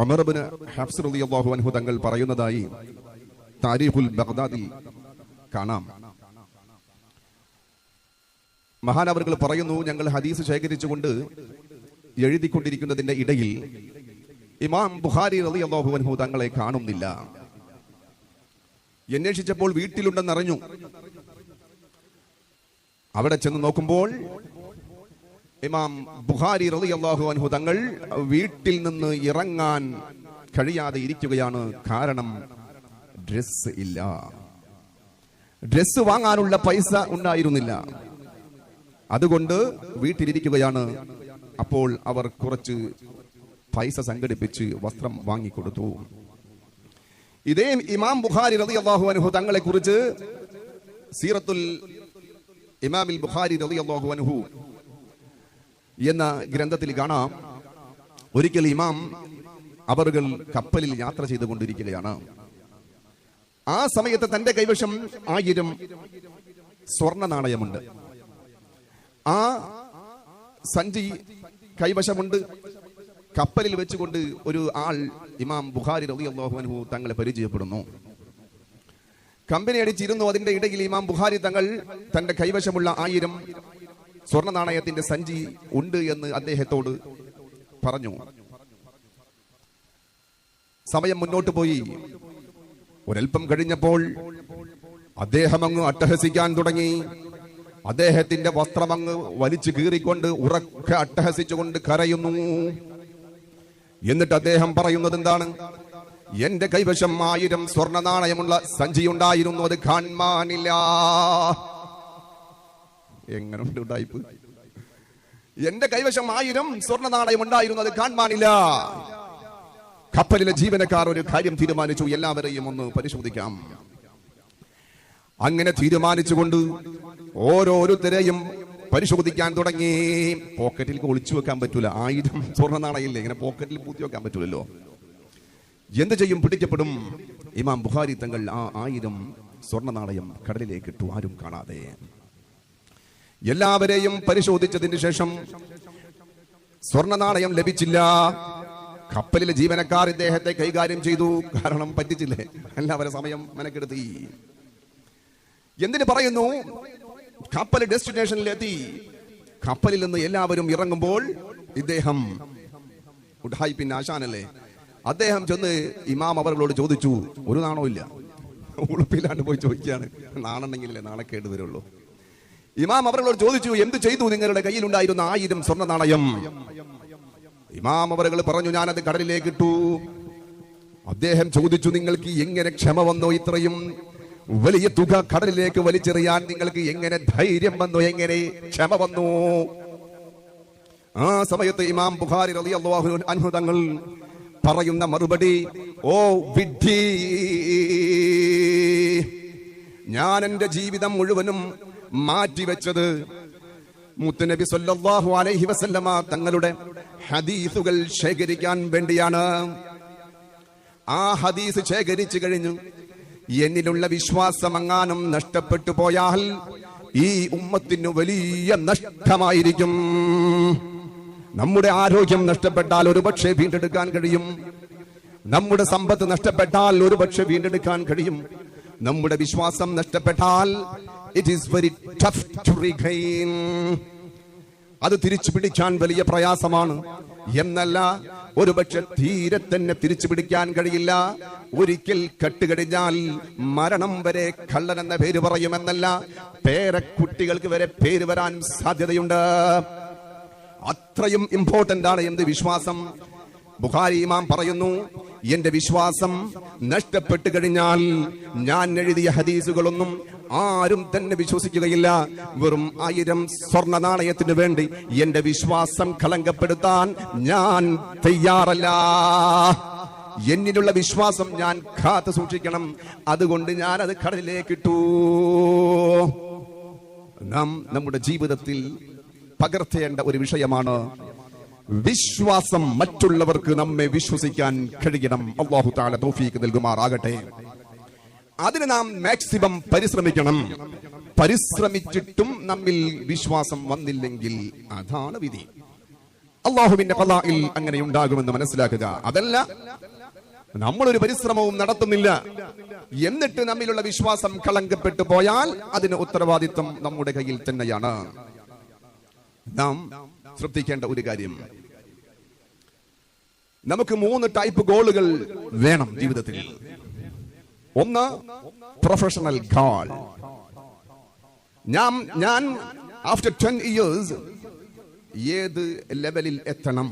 ഉമർ ഇബ്നു ഹഫ്സ് റളിയല്ലാഹു അൻഹു തങ്ങൾ പറയുന്നതായി താരീഖുൽ ബഗ്ദാദിൽ കാണാം. മഹാനവറുകൾ പറയുന്നു, ഞങ്ങൾ ഹദീസ് ശേഖരിച്ചുകൊണ്ട് എഴുതിക്കൊണ്ടിരിക്കുന്നതിന്റെ ഇടയിൽ ഇമാം ബുഖാരി റളിയല്ലാഹു അൻഹു തങ്ങളെ കാണുന്നില്ല. അന്വേഷിച്ചപ്പോൾ വീട്ടിലുണ്ടെന്നറിഞ്ഞു. അവിടെ ചെന്ന് നോക്കുമ്പോൾ ഇമാം ബുഖാരി റളിയല്ലാഹു അൻഹു തങ്ങൾ വീട്ടിൽ നിന്ന് ഇറങ്ങാൻ കഴിയാതെ ഇരിക്കുകയാണ്. കാരണം ഡ്രസ് ഇല്ല, ഡ്രസ് വാങ്ങാനുള്ള പൈസ ഉണ്ടായിരുന്നില്ല. അതുകൊണ്ട് വീട്ടിലിരിക്കുകയാണ്. അപ്പോൾ അവർ കുറച്ച് പൈസ സംഘടിപ്പിച്ച് വസ്ത്രം വാങ്ങിക്കൊടുത്തു. ഇതേ ഇമാം ബുഖാരി റളിയല്ലാഹു അൻഹു തങ്ങളെ കുറിച്ച് സീറത്തുൽ ഇമാമിൽ ബുഖാരി റളിയല്ലാഹു അൻഹു എന്ന ഗ്രന്ഥത്തിൽ കാണാം. ഒരിക്കൽ ഇമാം അവറുകൾ കപ്പലിൽ യാത്ര ചെയ്തുകൊണ്ടിരിക്കുകയാണ്. ആ സമയത്ത് തന്റെ കൈവശം 1000 സ്വർണ്ണ നാണയമുണ്ട്. ആ സഞ്ചി കൈവശമുണ്ട്. കപ്പലിൽ വെച്ചുകൊണ്ട് ഒരു ആൾ ഇമാം ബുഖാരി റളിയല്ലാഹു അൻഹു തങ്ങളെ പരിചയപ്പെടുന്നു. കമ്പനി അടിച്ചിരുന്നു. അതിന്റെ ഇടയിൽ ഇമാം ബുഖാരി തങ്ങൾ തന്റെ കൈവശമുള്ള 1000 സ്വർണ്ണ നാണയത്തിന്റെ സഞ്ചി ഉണ്ട് എന്ന് അദ്ദേഹത്തോട് പറഞ്ഞു. സമയം മുന്നോട്ട് പോയി. ഒരൽപ്പം കഴിഞ്ഞപ്പോൾ അദ്ദേഹം അങ്ങ് അട്ടഹസിക്കാൻ തുടങ്ങി. അദ്ദേഹത്തിന്റെ വസ്ത്രം അങ്ങ് വലിച്ചു കീറിക്കൊണ്ട് ഉറക്കെ അട്ടഹസിച്ചുകൊണ്ട് കരയുന്നു. എന്നിട്ട് അദ്ദേഹം പറയുന്നത് എന്താണ്? എന്റെ കൈവശം 1000 സ്വർണ്ണ നാണയമുള്ള സഞ്ചി ഉണ്ടായിരുന്നു, അത് കാണാനില്ല. എങ്ങനെയുണ്ട് ഉടായിപ്പ്? എന്റെ കൈവശം 1000 സ്വർണ്ണ നാണയം ഉണ്ടായിരുന്നു, അത് കാണാനില്ല. കപ്പലിലെ ജീവനക്കാർ ഒരു കാര്യം തീരുമാനിച്ചു, എല്ലാവരെയും ഒന്ന് പരിശോധിക്കാം. അങ്ങനെ തീരുമാനിച്ചുകൊണ്ട് ഓരോരുത്തരെയും പരിശോധിക്കാൻ തുടങ്ങി. പോക്കറ്റിൽ ഒളിച്ചു വെക്കാൻ പറ്റൂല, 1000 സ്വർണ്ണ നാണയമില്ലേ, ഇങ്ങനെ പോക്കറ്റിൽ പൂത്തി വെക്കാൻ പറ്റൂലല്ലോ. എന്ത് ചെയ്യും? പിടിക്കപ്പെടും. ഇമാം ബുഖാരി തങ്ങൾ ആ 1000 സ്വർണ്ണ നാണയം കടലിലേക്ക് ഇട്ടു, ആരും കാണാതെ. എല്ലാവരെയും പരിശോധിച്ചതിന് ശേഷം സ്വർണ്ണ നാണയം ലഭിച്ചില്ല. കപ്പലിലെ ജീവനക്കാർ ഇദ്ദേഹത്തെ കൈകാര്യം ചെയ്തു. കാരണം പറ്റിച്ചില്ലേ, എല്ലാവരും സമയം മെനക്കെടുത്തി. എന്തിനു പറയുന്നു? കപ്പൽ ഡെസ്റ്റിനേഷനിലെത്തി. കപ്പലിൽ നിന്ന് എല്ലാവരും ഇറങ്ങുമ്പോൾ ഇദ്ദേഹം ഉഡായിപ്പിന്റെ ആശാനല്ലേ, അദ്ദേഹം ചെന്ന് ഇമാം അവരോട് ചോദിച്ചു, ഒരു നാണവും ഇല്ല. ഉളുപ്പില്ലാണ്ട് പോയി ചോദിക്കുകയാണ്. നാണുണ്ടെങ്കിലല്ലേ നാണക്കേട് വരുള്ളൂ. ഇമാം അവരോട് ചോദിച്ചു, എന്ത് ചെയ്തു നിങ്ങളുടെ കയ്യിലുണ്ടായിരുന്ന 1000 സ്വർണ്ണ നാണയം? ഇമാം അവറുകൾ പറഞ്ഞു, ഞാനത് കടലിലേക്ക് ഇട്ടു. അദ്ദേഹം ചോദിച്ചു, നിങ്ങൾക്ക് എങ്ങനെ ക്ഷമ വന്നോ? ഇത്രയും വലിയ തുക കടലിലേക്ക് വലിച്ചെറിയാൻ നിങ്ങൾക്ക് എങ്ങനെ ധൈര്യം വന്നു, എങ്ങനെ ക്ഷമ വന്നു? ആ സമയത്ത് ഇമാം ബുഖാരി റളിയല്ലാഹു അൻഹു തങ്ങൾ പറയുന്ന മറുപടി, ഓ വിഡ്ഢി, ഞാൻ എന്റെ ജീവിതം മുഴുവനും മാറ്റിവെച്ചത് മുത്തുനബി സല്ലല്ലാഹു അലൈഹി വസല്ലമ തങ്ങളുടെ ഹദീസുകൾ ശേഖരിക്കാൻ വേണ്ടിയാണ്. ആ ഹദീസ് ശേഖരിച്ചു കഴിഞ്ഞു. എന്നിലുള്ള വിശ്വാസമങ്ങാനും നഷ്ടപ്പെട്ടു പോയാൽ ഈ ഉമ്മത്തിന് വലിയ നഷ്ടമായിരിക്കും. നമ്മുടെ ആരോഗ്യം നഷ്ടപ്പെട്ടാൽ ഒരുപക്ഷെ വീണ്ടെടുക്കാൻ കഴിയും. നമ്മുടെ സമ്പത്ത് നഷ്ടപ്പെട്ടാൽ ഒരുപക്ഷെ വീണ്ടെടുക്കാൻ കഴിയും. നമ്മുടെ വിശ്വാസം നഷ്ടപ്പെട്ടാൽ it is very tough to regain. അത് തിരിച്ചു പിടിക്കാൻ വലിയ പ്രയാസമാണ്. എന്നല്ല, ഒരുപക്ഷെ തീരെ തന്നെ തിരിച്ചു പിടിക്കാൻ കഴിയില്ല. ഒരിക്കൽ കെട്ടുകഴിഞ്ഞാൽ മരണം വരെ കള്ളൻ എന്ന പേര് പറയുമെന്നല്ല, പേരക്കുട്ടികൾക്ക് വരെ പേര് വരാൻ സാധ്യതയുണ്ട്. അത്രയും ഇമ്പോർട്ടന്റ് ആണ് എന്ത് വിശ്വാസം. ബുഖാരി ഇമാം പറയുന്നു, എന്റെ വിശ്വാസം നഷ്ടപ്പെട്ടു കഴിഞ്ഞാൽ ഞാൻ എഴുതിയ ഹദീസുകളൊന്നും ആരും തന്നെ വിശ്വസിക്കുകയില്ല. വെറും 1000 സ്വർണ്ണ നാണയത്തിന് വേണ്ടി എന്റെ വിശ്വാസം കളങ്കപ്പെടുത്താൻ ഞാൻ തയ്യാറല്ല. എന്നിലുള്ള വിശ്വാസം ഞാൻ കാത്തു സൂക്ഷിക്കണം. അതുകൊണ്ട് ഞാൻ അത് കടലിലേക്കിട്ടു. നാം നമ്മുടെ ജീവിതത്തിൽ പകർത്തേണ്ട ഒരു വിഷയമാണ് വിശ്വാസം. മറ്റുള്ളവർക്ക് നമ്മെ വിശ്വസിക്കാൻ കഴിയണം. അല്ലാഹു തആല തൗഫീഖ് നൽകുമാറാകട്ടെ. അതിന് നാം മാക്സിമം പരിശ്രമിക്കണം. പരിശ്രമിച്ചിട്ടും നമ്മിൽ വിശ്വാസം വന്നില്ലെങ്കിൽ അതാണ് വിധി. അള്ളാഹുവിന്റെ ഖളാഇൽ അങ്ങനെ ഉണ്ടാകുമെന്ന് മനസ്സിലാക്കുക. അതല്ല നമ്മളൊരു പരിശ്രമവും നടത്തുന്നില്ല, എന്നിട്ട് നമ്മിലുള്ള വിശ്വാസം കളങ്കപ്പെട്ടു പോയാൽ അതിന് ഉത്തരവാദിത്വം നമ്മുടെ കയ്യിൽ തന്നെയാണ്. നാം ശ്രദ്ധിക്കേണ്ട ഒരു കാര്യം, നമുക്ക് 3 ടൈപ്പ് ഗോളുകൾ വേണം ജീവിതത്തിൽ. ഒന്ന്, പ്രൊഫഷണൽ ഗോൾ. ഞാൻ ആഫ്റ്റർ 10 years ഏത് ലെവലിൽ എത്തണം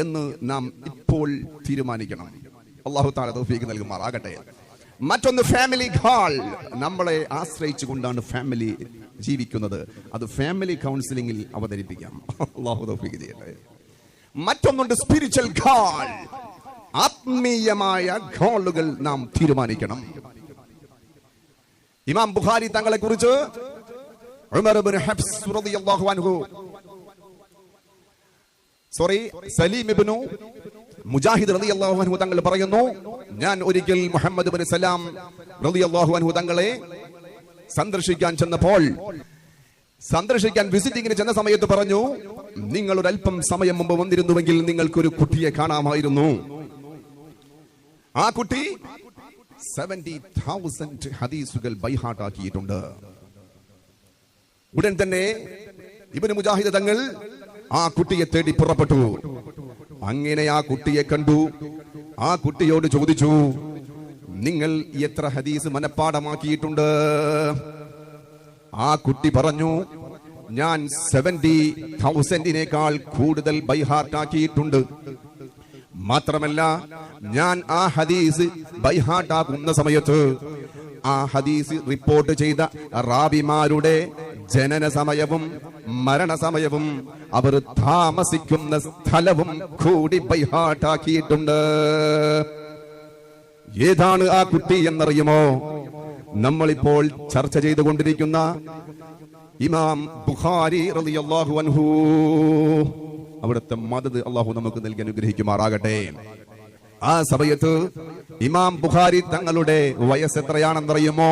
എന്ന് നാം ഇപ്പോൾ തീരുമാനിക്കണം. അല്ലാഹു തആല തൗഫീഖ് നൽകുമാറാകട്ടെ. മറ്റൊന്ന് ഫാമിലി ഗോൾ. നമ്മളെ ആശ്രയിച്ചു കൊണ്ടാണ് ഫാമിലി ജീവിക്കുന്നത്. അത് ഫാമിലി കൗൺസിലിംഗിൽ അവതരിപ്പിക്കാം. അല്ലാഹു തൗഫീഖ് ചെയ്യട്ടെ. മറ്റൊന്നുണ്ട് സ്പിരിച്വൽ ഗോൾ. ആത്മീയമായ ഗോളുകൾ നാം തീരുമാനിക്കണം. ഇമാം ബുഖാരി തങ്ങളെ കുറിച്ച് ഉമർ ഇബ്നു ഹഫ്സ് റളിയല്ലാഹു അൻഹു സലീം ഇബ്നു മുജാഹിദ് റളിയല്ലാഹു അൻഹു തങ്ങൾ പറയുന്നു, ഞാൻ ഒരിക്കൽ മുഹമ്മദ് ഇബ്നു സലാം റളിയല്ലാഹു അൻഹു തങ്ങളെ സന്ദർശിക്കാൻ വിസിറ്റിംഗിന് ചെന്ന സമയത്ത് പറഞ്ഞു, നിങ്ങൾ ഒരു അല്പം സമയം മുമ്പ് വന്നിരുന്നുവെങ്കിൽ നിങ്ങൾക്കൊരു കുട്ടിയെ കാണാമായിരുന്നു. ആ കുട്ടി 70,000 ഹദീസുകൾ ബൈഹാട്ടാക്കിയിട്ടുണ്ട്. ഉടൻ തന്നെ ഇബ്നു മുജാഹിദ് തങ്ങൾ ആ കുട്ടിയെ തേടി പുറപ്പെട്ടു. അങ്ങനെ ആ കുട്ടിയെ കണ്ടു. ആ കുട്ടിയോട് ചോദിച്ചു, നിങ്ങൾ എത്ര ഹദീസ് മനപ്പാഠമാക്കിയിട്ടുണ്ട്? ആ കുട്ടി പറഞ്ഞു, ഞാൻ 70,000-നേക്കാൾ കൂടുതൽ ബൈഹാർട്ടാക്കിയിട്ടുണ്ട്. മാത്രമല്ല, ഞാൻ ആ ഹദീസ് ബൈഹാർട്ടാക്കുന്ന സമയത്ത് ആ ഹദീസ് റിപ്പോർട്ട് ചെയ്ത റാവിമാരുടെ ജനന സമയവും മരണസമയവും അവർ താമസിക്കുന്ന സ്ഥലവും കൂടി ബൈഹാർട്ടാക്കിയിട്ടുണ്ട്. ഏതാണ് ആ കുട്ടി എന്നറിയുമോ? നമ്മളിപ്പോൾ ചർച്ച ചെയ്തുകൊണ്ടിരിക്കുന്ന ഇമാം ബുഖാരി റളിയല്ലാഹു അൻഹു. അവിടുത്തെ മദദ് അല്ലാഹു നമുക്ക് നൽകി അനുഗ്രഹിക്കുമാറാകട്ടെ. ആ സമയത്ത് ഇമാം ബുഖാരി തങ്ങളുടെ വയസ്സ് എത്രയാണെന്നറിയുമോ?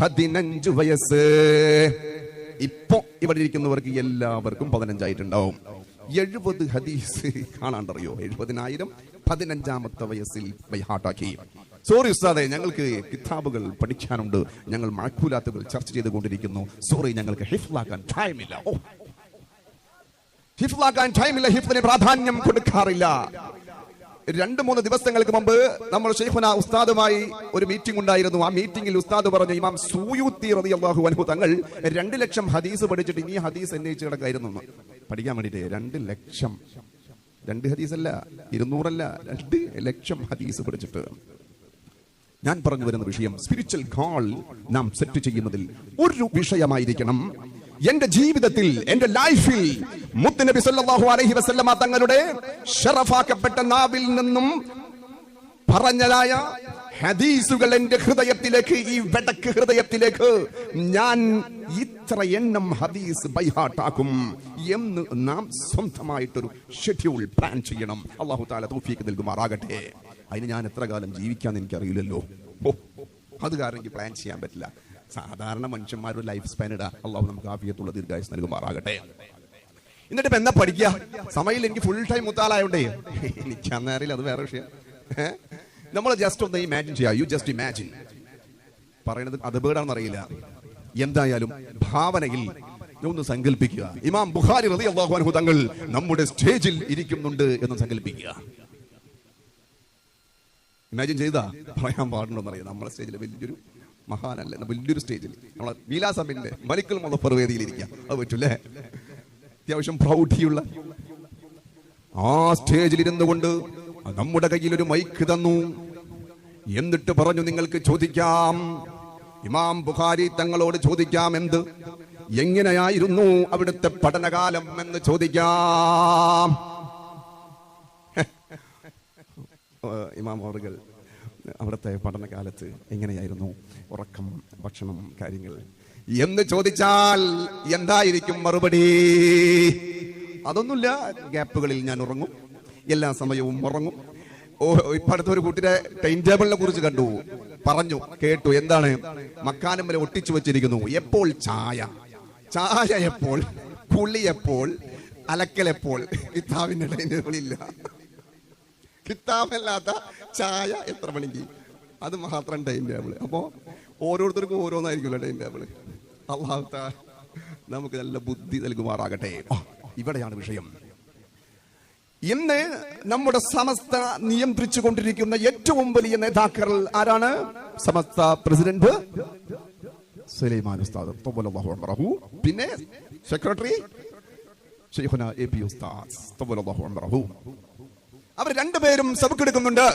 15 വയസ്സ്. ഇപ്പോ ഇവിടെ ഇരിക്കുന്നവർക്ക് എല്ലാവർക്കും 15 ആയിട്ടുണ്ടാവും. 70 ഹദീസ് കാണാണ്ടറിയോ? 70,000 15-ാമത്തെ വയസ്സിൽ ബൈഹാട്ടാക്കി. സോറി ഉസ്താദെ, ഞങ്ങൾക്ക് കിതാബുകൾ പഠിക്കാനുണ്ട്, ഞങ്ങൾ മഅഖൂലാത്തുകൾ ചർച്ച ചെയ്തുകൊണ്ടിരിക്കുന്നു. സോറി, ഞങ്ങൾക്ക് ഹിഫ്ലാക്കാൻ ടൈമില്ല. ഹിഫ്ലിന് പ്രാധാന്യം കൊടുക്കാറില്ല. 2-3 ദിവസങ്ങൾക്ക് മുമ്പ് നമ്മൾ ശൈഖുന ഉസ്താദുമായി ഒരു മീറ്റിംഗ് ഉണ്ടായിരുന്നു. ആ മീറ്റിംഗിൽ ഉസ്താദ് പറഞ്ഞു, ഇമാം സൂയൂത്തി റളിയല്ലാഹു അൻഹു തങ്ങൾ 2 ലക്ഷം ഹദീസ് പഠിച്ചിട്ട് ഈ ഹദീസ് അന്വേഷിച്ച് കിടക്കായിരുന്നു പഠിക്കാൻ വേണ്ടിട്ട്. 2 ലക്ഷം, 2 ഹദീസല്ല, 200 അല്ല, 2 ലക്ഷം ഹദീസ് പഠിച്ചിട്ട്. ഞാൻ പറഞ്ഞു വരുന്ന വിഷയം, സ്പിരിച്വൽ ഗോൾ നാം സെറ്റ് ചെയ്യുന്നതിൽ ഒരു വിഷയമായിരിക്കണം, എന്റെ ജീവിതത്തിൽ, എന്റെ ലൈഫിൽ മുത്തുനബി സല്ലല്ലാഹു അലൈഹി വസല്ലമ തങ്ങളുടെ ശറഫാക്കപ്പെട്ട നാവിൽ നിന്നും പറഞ്ഞതായ ഹദീസുകൾ എന്റെ ഹൃദയത്തിലേക്ക്, ഈ വെടക്ക് ഹൃദയത്തിലേക്ക് ഞാൻ ഇത്ര എണ്ണം ഹദീസ് ബൈഹാട്ടാക്കും എന്ന് നാം സ്വന്തമായിട്ടൊരു ഷെഡ്യൂൾ പ്ലാൻ ചെയ്യണം. അല്ലാഹു തആല തൗഫീഖ് നൽകുമാറാകട്ടെ. അതിന് ഞാൻ എത്ര കാലം ജീവിക്കാന്ന് എനിക്കറിയില്ലല്ലോ. അത് കാരണം എനിക്ക് പ്ലാൻ ചെയ്യാൻ പറ്റില്ല. സാധാരണ മനുഷ്യന്മാരുടെ ലൈഫ് സ്പാൻ ഇടാ. അള്ളാഹു നമുക്ക് ആഫിയത്തുള്ള ദീർഘായുസ്സ് നൽകുമാറാകട്ടെ. എന്നിട്ട് ഇപ്പൊ എന്താ പഠിക്കുക? സമയം എനിക്ക് ഫുൾ ടൈം മുത്താലായോണ്ടേ എനിക്ക് അന്നേറിയില്ല, അത് വേറെ വിഷയം. നമ്മൾ ജസ്റ്റ് ഒന്ന് ഇമാജിൻ ചെയ്യാം. You just imagine. പറയണത് അതബേടാണെന്ന് അറിയില്ല, എന്തായാലും ഭാവനയിൽ ഒന്ന് സങ്കല്പിക്കുക. ഇമാം ബുഖാരി റളിയല്ലാഹു അൻഹു തങ്ങൾ നമ്മുടെ സ്റ്റേജിൽ ഇരിക്കുന്നുണ്ട് എന്ന് സങ്കല്പിക്കുക. ഇമാജിൻ ചെയ്താ പറയാൻ പാടുണ്ടോന്നറിയാം. നമ്മളെ സ്റ്റേജിൽ വലിയൊരു മഹാനല്ല, വലിയൊരു സ്റ്റേജിൽ നമ്മളെ മീലാസമിന്റെ മലിക്കുൽ മുളഫർ വേദിയിലിരിക്കാം. അത് പറ്റൂല്ലേ? അത്യാവശ്യം പ്രൗഢിയുള്ള ആ സ്റ്റേജിൽ ഇരുന്നു കൊണ്ട് നമ്മുടെ കയ്യിൽ ഒരു മൈക്ക് തന്നു. എന്നിട്ട് പറഞ്ഞു, നിങ്ങൾക്ക് ചോദിക്കാം, ഇമാം ബുഖാരി തങ്ങളോട് ചോദിക്കാം, എന്ത്, എങ്ങനെയായിരുന്നു അവിടുത്തെ പഠനകാലം എന്ന് ചോദിക്കാം. ഇമാം അവറുകൾ അവിടുത്തെ പഠനകാലത്ത് എങ്ങനെയായിരുന്നു ഉറക്കം, ഭക്ഷണം, കാര്യങ്ങൾ എന്ന് ചോദിച്ചാൽ എന്തായിരിക്കും മറുപടി? അതൊന്നുമില്ല, ഗ്യാപ്പുകളിൽ ഞാൻ ഉറങ്ങും, എല്ലാ സമയവും ഉറങ്ങും. ഇപ്പൊ അടുത്തൊരു കുട്ടിയുടെ ടൈം ടേബിളിനെ കുറിച്ച് കണ്ടു, പറഞ്ഞു, കേട്ടു. എന്താണ്? മക്കാനം വരെ ഒട്ടിച്ചു വെച്ചിരിക്കുന്നു. എപ്പോൾ ചായ, ചായ എപ്പോൾ, കുളി എപ്പോൾ, അലക്കലെപ്പോൾ കിതാബിന്റെ ടൈം ടേബിൾ ഇല്ല. കിതാബല്ലാത്ത ചായ എത്ര മണിക്ക്, അത് മാത്രം ടൈം ടേബിൾ. അപ്പോ ഓരോരുത്തർക്കും ഓരോന്നായിരിക്കുമല്ലോ ടൈം ടേബിൾ. അല്ലാഹു തആല നമുക്ക് നല്ല ബുദ്ധി നൽകുമാറാകട്ടെ. ഇവിടെയാണ് വിഷയം. ഇന്ന് നമ്മുടെ സമസ്ത നിയന്ത്രിച്ചു കൊണ്ടിരിക്കുന്ന ഏറ്റവും വലിയ നേതാക്കൾ ആരാണ്? സമസ്ത പ്രസിഡന്റ് സുലൈമാൻ ഉസ്താദ് ത്വല്ലല്ലാഹു അംറഹു, പിന്നെ സെക്രട്ടറി ശൈഖുനാ എപി ഉസ്താദ് ത്വല്ലല്ലാഹു അംറഹു. അവർ രണ്ടുപേരും സബക്കെടുക്കുന്നുണ്ട്.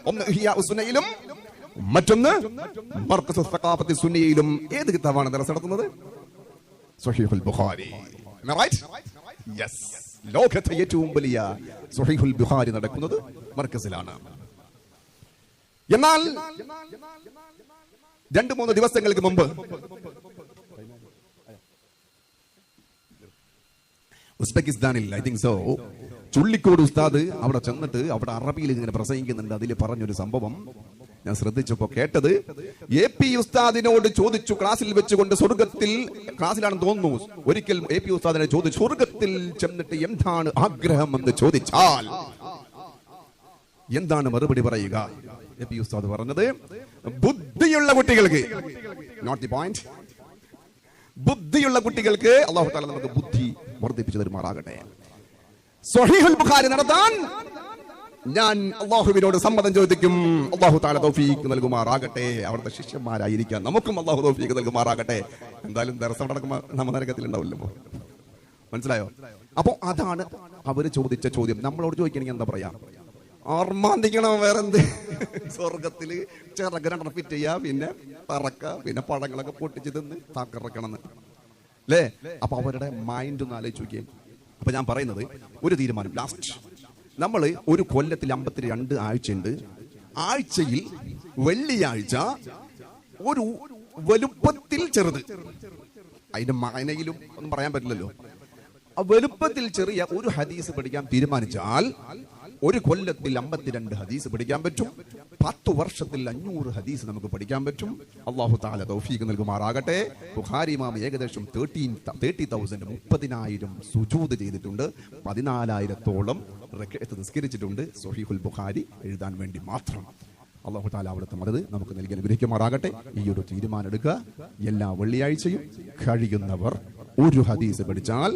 ഒന്ന് ഇഹ്യാ ഉസ്സുന്നയിലും മറ്റൊന്ന് മർകസ് സഖാഫത്തി സുന്നിയിലും. ഏത് കിതാബാണ് ദർസ് നടത്തുന്നത്? സ്വഹീഹുൽ ബുഖാരി. റൈറ്റ്? യെസ്. ലോകത്തെ ഏറ്റവും വലിയ സ്വഹീഹുൽ ബുഖാരി നടക്കുന്നത് മർകസിലാണ്. എന്നാൽ 2-3 ദിവസങ്ങൾക്ക് മുമ്പ് ഉസ്ബെക്കിസ്ഥാനിൽ ഐ തിങ്ക് സോ ചുള്ളിക്കോട് ഉസ്താദ് അവിടെ ചെന്നിട്ട് അവിടെ അറബിയിൽ ഇങ്ങനെ പ്രസംഗിക്കുന്നുണ്ട്. അതിൽ പറഞ്ഞൊരു സംഭവം ഞാൻ ശ്രദ്ധിച്ചപ്പോ കേട്ടത്, AP ഉസ്താദിനോട് ചോദിച്ചു, ക്ലാസ്സിൽ വെച്ചുകൊണ്ട് സ്വർഗത്തിൽ, ക്ലാസ്സിലാണെന്ന് തോന്നുന്നു, ഒരിക്കൽ AP ഉസ്താദിനെ ചോദിച്ചു, സ്വർഗത്തിൽ ചെന്നിട്ട് എന്താണ് ആഗ്രഹം എന്ന് ചോദിച്ചാൽ എന്താണ് മറുപടി പറയുക? AP ഉസ്താദ് പറഞ്ഞത്, ബുദ്ധിയുള്ള കുട്ടികൾക്ക്, നോട്ട് ദി പോയിന്റ്, ബുദ്ധിയുള്ള കുട്ടികൾക്ക് അല്ലാഹു തആല നമുക്ക് ബുദ്ധി വർദ്ധിപ്പിച്ചു തരുമാറാകട്ടെ. സ്വഹീഹുൽ ബുഖാരി നടത്താൻ ഞാൻ അല്ലാഹുവിനോട് സമ്മതം ചോദിക്കും. അല്ലാഹു തആല തൗഫീഖ് നൽകുമാറാകട്ടെ. അവിടുത്തെ ശിഷ്യന്മാരായിരിക്കാൻ നമുക്കും അല്ലാഹു തൗഫീഖ് നൽകുമാറാകട്ടെ. എന്തായാലും ദർസ് നടക്കുമ്പോൾ നമ്മ നരകത്തിൽ ഉണ്ടാവില്ലല്ലോ. മനസ്സിലായോ? അപ്പൊ അതാണ് അവര് ചോദിച്ച ചോദ്യം. നമ്മളോട് ചോദിക്കണമെങ്കിൽ എന്താ പറയാ? ആർമാന്തിക്കണം, വേറെന്ത്? സ്വർഗത്തില് ചിറക് ഫിറ്റ് ചെയ്യാ, പിന്നെ പറക്ക, പിന്നെ പഴങ്ങളൊക്കെ പൊട്ടിച്ച് തിന്ന് തകർക്കണം അല്ലേ? അപ്പൊ അവരുടെ മൈൻഡ് ഒന്ന് ആലോചിച്ച് നോക്കിയേ. അപ്പൊ ഞാൻ പറയുന്നത് ഒരു തീരുമാനം, ലാസ്റ്റ് നമ്മൾ ഒരു കൊല്ലത്തിൽ 52 ആഴ്ചയുണ്ട്. ആഴ്ചയിൽ വെള്ളിയാഴ്ച ഒരു വലുപ്പത്തിൽ ചെറുത്, അതിന്റെ മായനയിലും ഒന്നും പറയാൻ പറ്റില്ലല്ലോ, ആ വലുപ്പത്തിൽ ചെറിയ ഒരു ഹദീസ് പഠിക്കാൻ തീരുമാനിച്ചാൽ ഒരു കൊല്ലത്തിൽ 52 ഹദീസ് പഠിക്കാൻ പറ്റും. 10 വർഷത്തിൽ 500 ഹദീസ് നമുക്ക് പഠിക്കാൻ പറ്റും. അല്ലാഹു തആല തൗഫീഖ് നൽകുമാറാകട്ടെ. ബുഖാരി ഇമാം ഏകദേശം 30,000 സുജൂദ് ചെയ്തിട്ടുണ്ട്. 14,000-ഓളം റക്അത്ത് നിസ്കരിച്ചിട്ടുണ്ട്. സ്വഹീഹുൽ ബുഖാരി എഴുതാൻ വേണ്ടി മാത്രം. അല്ലാഹു തആല അവിടുത്തെ മദദ് നമുക്ക് നൽകി അനുഗ്രഹിക്കുമാറാകട്ടെ. ഈ ഒരു തീരുമാനം എടുക്കുക. എല്ലാ വെള്ളിയാഴ്ചയും കഴിയുന്നവർ ഒരു ഹദീസ് പഠിച്ചാൽ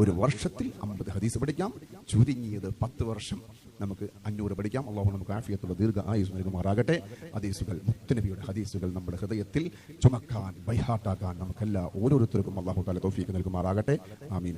ഒരു വർഷത്തിൽ 50 ഹദീസ് പഠിക്കാം. ചുരുങ്ങിയത് 10 വർഷം നമുക്ക് 500 പഠിക്കാം. അല്ലാഹു നമുക്ക് ആഫിയത്തുള്ള ദീർഘ ആയുസ് നൽകുമാറാകട്ടെ. ഹദീസുകൾ, മുത്തുനബിയുടെ ഹദീസുകൾ നമ്മുടെ ഹൃദയത്തിൽ ചുമക്കാൻ, ബൈഹാട്ടാക്കാൻ നമുക്കെല്ലാ ഓരോരുത്തർക്കും അല്ലാഹു തആല തൗഫീഖ് നൽകുമാറാകട്ടെ. ആമീൻ.